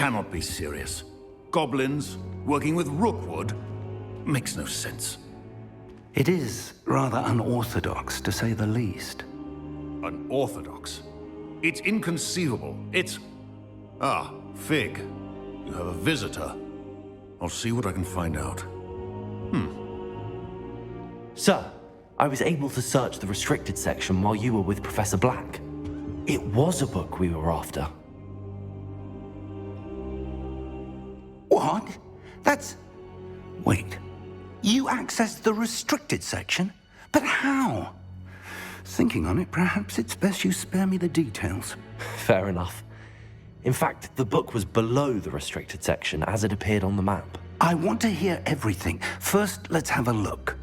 cannot be serious. Goblins working with Rookwood makes no sense. It is rather unorthodox, to say the least. Unorthodox? It's inconceivable. It's... Ah, Fig. You have a visitor. I'll see what I can find out. Sir, I was able to search the restricted section while you were with Professor Black. It was a book we were after. What? That's... Wait. You accessed the restricted section? But how? Thinking on it, perhaps it's best you spare me the details. Fair enough. In fact, the book was below the restricted section as it appeared on the map. I want to hear everything. First, let's have a look.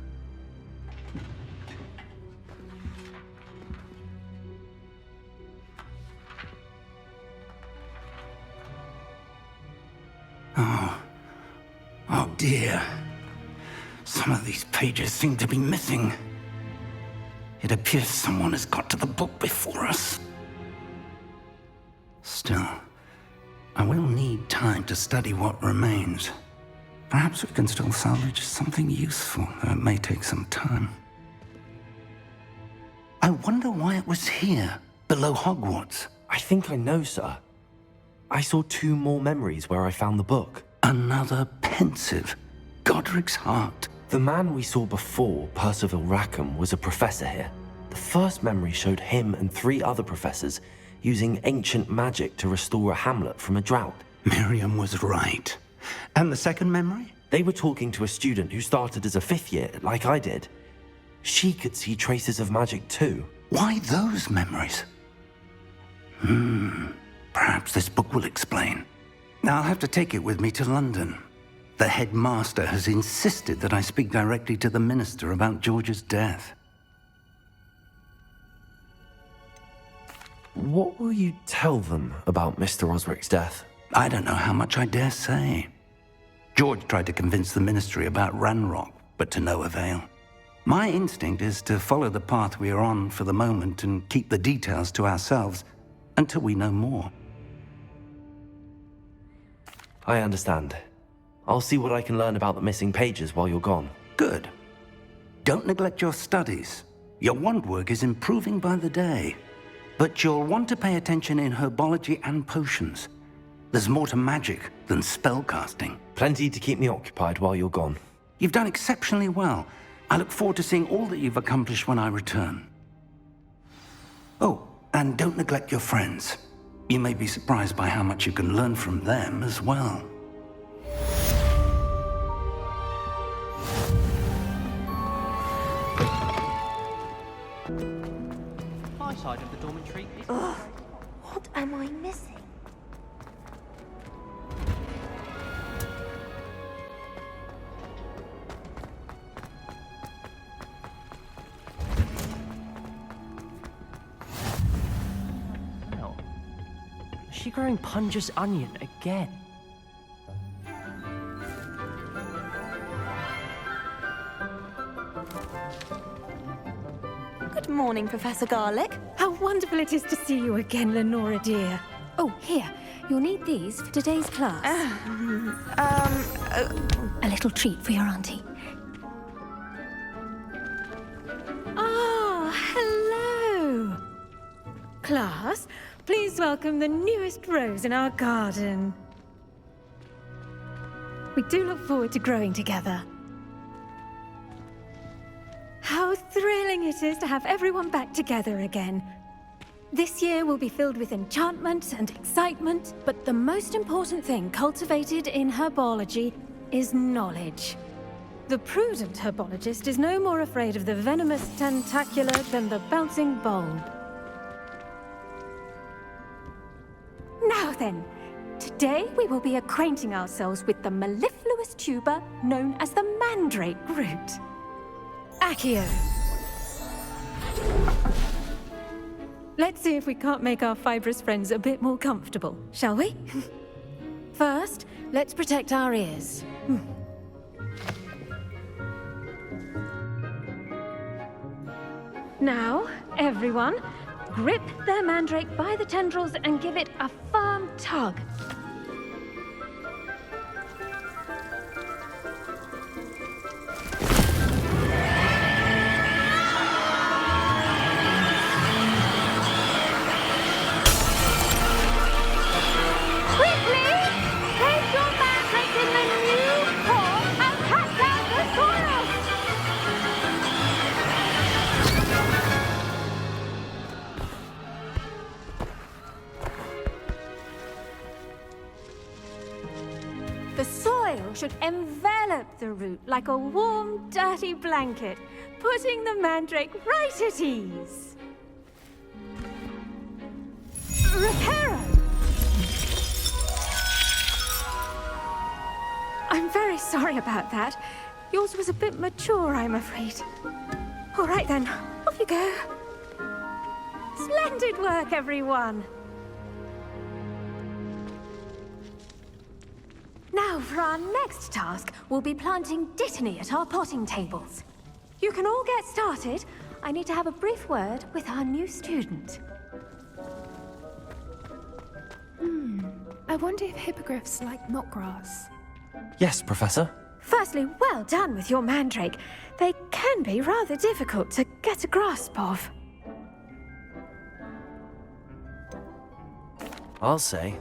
Oh dear. Some of these pages seem to be missing. It appears someone has got to the book before us. Still, I will need time to study what remains. Perhaps we can still salvage something useful, though it may take some time. I wonder why it was here, below Hogwarts. I think I know, sir. I saw 2 more memories where I found the book. Another pensive. Godric's heart. The man we saw before, Percival Rackham, was a professor here. The first memory showed him and 3 other professors using ancient magic to restore a hamlet from a drought. Miriam was right. And the second memory? They were talking to a student who started as a 5th year, like I did. She could see traces of magic too. Why those memories? Perhaps this book will explain. I'll have to take it with me to London. The headmaster has insisted that I speak directly to the minister about George's death. What will you tell them about Mr. Osric's death? I don't know how much I dare say. George tried to convince the ministry about Ranrock, but to no avail. My instinct is to follow the path we are on for the moment and keep the details to ourselves until we know more. I understand. I'll see what I can learn about the missing pages while you're gone. Good. Don't neglect your studies. Your wand work is improving by the day. But you'll want to pay attention in herbology and potions. There's more to magic than spellcasting. Plenty to keep me occupied while you're gone. You've done exceptionally well. I look forward to seeing all that you've accomplished when I return. Oh, and don't neglect your friends. You may be surprised by how much you can learn from them as well. My side of the dormitory is... Ugh, what am I missing? Hell. Is she growing Punja's onion again? Good morning, Professor Garlick. How wonderful it is to see you again, Lenora dear. Oh, here, you'll need these for today's class. A little treat for your auntie. Ah, hello. Class, please welcome the newest rose in our garden. We do look forward to growing together. How thrilling it is to have everyone back together again. This year will be filled with enchantment and excitement, but the most important thing cultivated in herbology is knowledge. The prudent herbologist is no more afraid of the venomous tentacula than the bouncing bulb. Now then, today we will be acquainting ourselves with the mellifluous tuber known as the mandrake root. Accio. Let's see if we can't make our fibrous friends a bit more comfortable, shall we? First, let's protect our ears. Now, everyone, grip their mandrake by the tendrils and give it a firm tug. The soil should envelop the root like a warm, dirty blanket, putting the mandrake right at ease. Reparo! I'm very sorry about that. Yours was a bit mature, I'm afraid. All right then, off you go. Splendid work, everyone! Now, for our next task, we'll be planting dittany at our potting tables. You can all get started. I need to have a brief word with our new student. I wonder if hippogriffs like knotgrass. Yes, Professor. Firstly, well done with your mandrake. They can be rather difficult to get a grasp of. I'll say,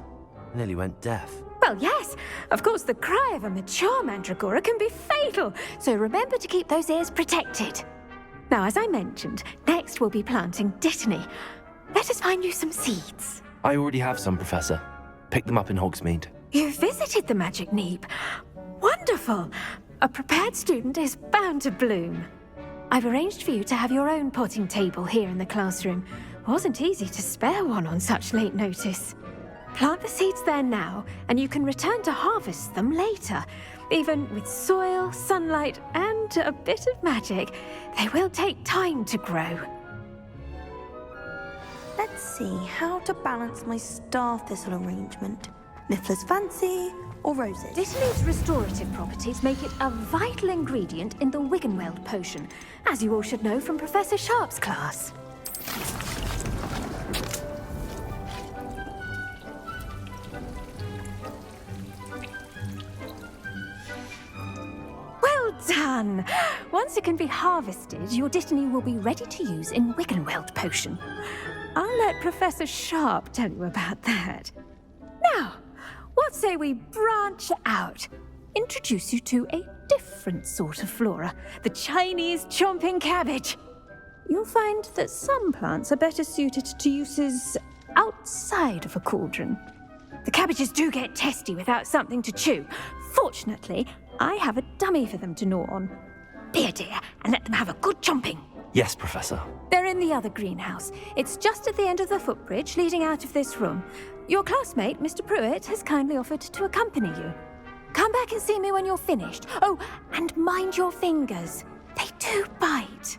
nearly went deaf. Well, yes. Of course, the cry of a mature mandragora can be fatal, so remember to keep those ears protected. Now, as I mentioned, next we'll be planting dittany. Let us find you some seeds. I already have some, Professor. Picked them up in Hogsmeade. You visited the Magic Neep. Wonderful. A prepared student is bound to bloom. I've arranged for you to have your own potting table here in the classroom. Wasn't easy to spare one on such late notice. Plant the seeds there now, and you can return to harvest them later. Even with soil, sunlight, and a bit of magic, they will take time to grow. Let's see how to balance my star thistle arrangement. Niffler's fancy or roses? Dittany's restorative properties make it a vital ingredient in the Wiggenweld potion, as you all should know from Professor Sharp's class. Well done! Once it can be harvested, your dittany will be ready to use in Wiggenweld potion. I'll let Professor Sharp tell you about that. Now, what say we branch out? Introduce you to a different sort of flora, the Chinese chomping cabbage. You'll find that some plants are better suited to uses outside of a cauldron. The cabbages do get testy without something to chew. Fortunately, I have a dummy for them to gnaw on. Be a dear and let them have a good chomping. Yes, Professor. They're in the other greenhouse. It's just at the end of the footbridge leading out of this room. Your classmate, Mr. Pruitt, has kindly offered to accompany you. Come back and see me when you're finished. Oh, and mind your fingers. They do bite.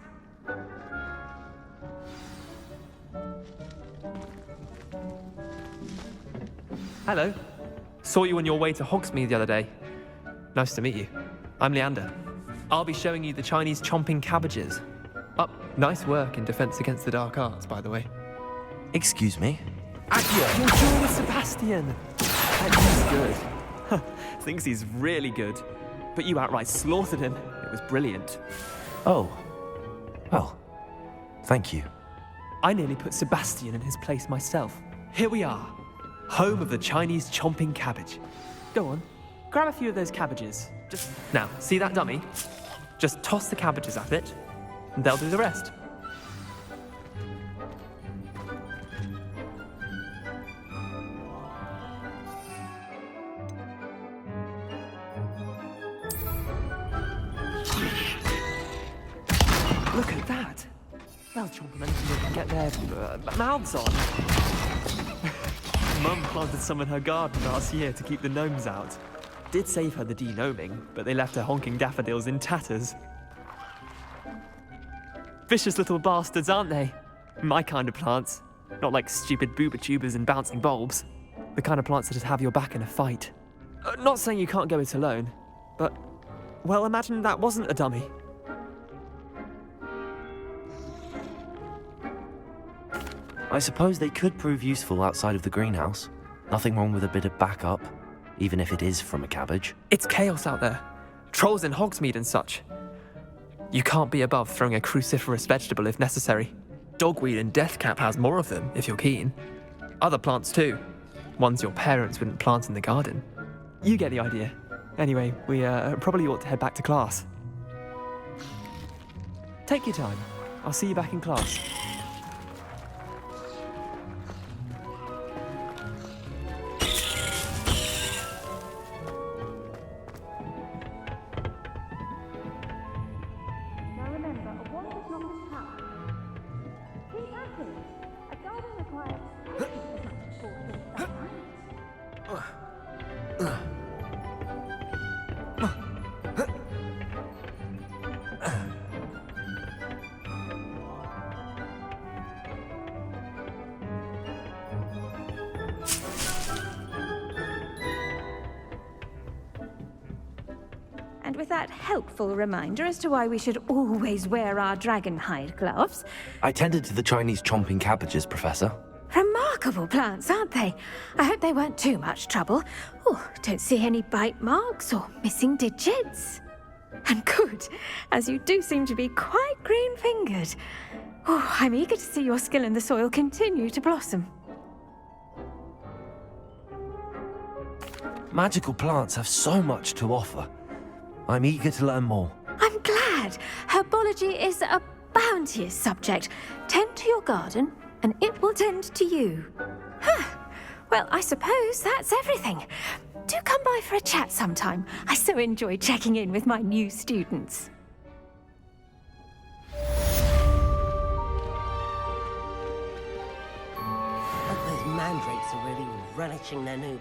Hello. Saw you on your way to Hogsmeade the other day. Nice to meet you. I'm Leander. I'll be showing you the Chinese chomping cabbages. Nice work in Defense Against the Dark Arts, by the way. Excuse me? You're joining Sebastian! And he's good. Thinks he's really good. But you outright slaughtered him. It was brilliant. Oh. Well, thank you. I nearly put Sebastian in his place myself. Here we are. Home of the Chinese chomping cabbage. Go on, grab a few of those cabbages. Now, see that dummy? Just toss the cabbages at it, and they'll do the rest. Look at that! They'll chomp them until they can get their mouths on. Mum planted some in her garden last year to keep the gnomes out. Did save her the de-gnoming, but they left her honking daffodils in tatters. Vicious little bastards, aren't they? My kind of plants. Not like stupid booba tubers and bouncing bulbs. The kind of plants that'd have your back in a fight. Not saying you can't go it alone, but, well, imagine that wasn't a dummy. I suppose they could prove useful outside of the greenhouse. Nothing wrong with a bit of backup, even if it is from a cabbage. It's chaos out there. Trolls in Hogsmeade and such. You can't be above throwing a cruciferous vegetable if necessary. Dogweed and deathcap has more of them, if you're keen. Other plants too. Ones your parents wouldn't plant in the garden. You get the idea. Anyway, we probably ought to head back to class. Take your time. I'll see you back in class. And with that helpful reminder as to why we should always wear our dragon hide gloves. I tended to the Chinese chomping cabbages, Professor. Remarkable plants, aren't they? I hope they weren't too much trouble. Oh, don't see any bite marks or missing digits. And good, as you do seem to be quite green-fingered. Oh, I'm eager to see your skill in the soil continue to blossom. Magical plants have so much to offer. I'm eager to learn more. I'm glad. Herbology is a bounteous subject. Tend to your garden, and it will tend to you. Huh. Well, I suppose that's everything. Do come by for a chat sometime. I so enjoy checking in with my new students. But those mandrakes are really relishing their new